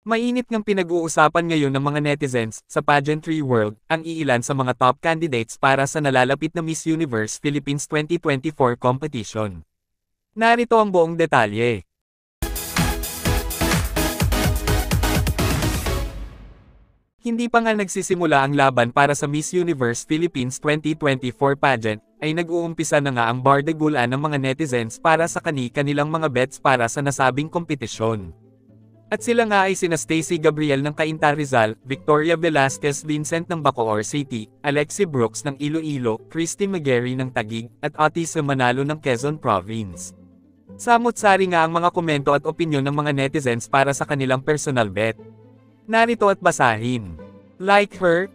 Mainit ngang pinag-uusapan ngayon ng mga netizens sa pageantry world ang iilan sa mga top candidates para sa nalalapit na Miss Universe Philippines 2024 competition. Narito ang buong detalye. Hindi pa nga nagsisimula ang laban para sa Miss Universe Philippines 2024 pageant, ay nag-uumpisa na nga ang bardagulan ng mga netizens para sa kani-kanilang mga bets para sa nasabing kompetisyon. At sila nga ay sina Stacey Gabriel ng Cainta Rizal, Victoria Velasquez Vincent ng Bacoor City, Alexie Brooks ng Iloilo, Christy Maguire ng Taguig, at Otis Manalo ng Quezon Province. Samot-sari nga ang mga komento at opinyon ng mga netizens para sa kanilang personal bet. Narito at basahin. Like her?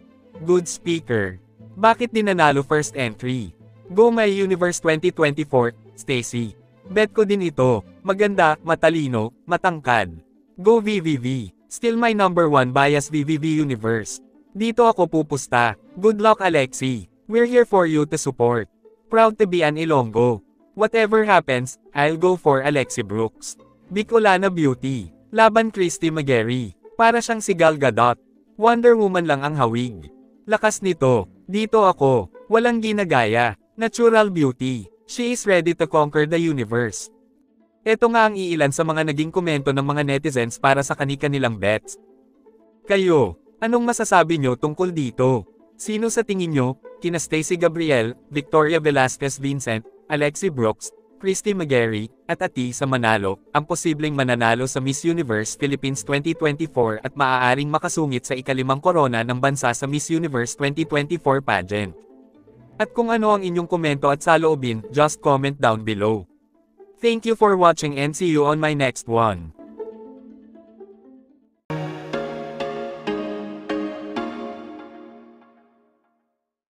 Good speaker. Bakit di nanalo first entry? Go My Universe 2024, Stacey. Bet ko din ito. Maganda, matalino, matangkad. Go VVV. Still my number one bias VVV Universe. Dito ako pupusta. Good luck Alexie. We're here for you to support. Proud to be an Ilonggo. Whatever happens, I'll go for Alexie Brooks. Bicolana Beauty. Laban Christy Maguire. Para siyang si Gal Gadot. Wonder Woman lang ang hawig. Lakas nito. Dito ako. Walang ginagaya. Natural beauty. She is ready to conquer the universe. Ito nga ang iilan sa mga naging komento ng mga netizens para sa kani-kanilang bets. Kayo, anong masasabi nyo tungkol dito? Sino sa tingin nyo, kina Stacey Gabriel, Victoria Velasquez Vincent, Alexie Brooks, Christy Maguire, at Otis Manalo, ang posibleng mananalo sa Miss Universe Philippines 2024 at maaaring makasungit sa ikalimang korona ng bansa sa Miss Universe 2024 pageant? At kung ano ang inyong komento at saloobin, just comment down below. Thank you for watching and see you on my next one.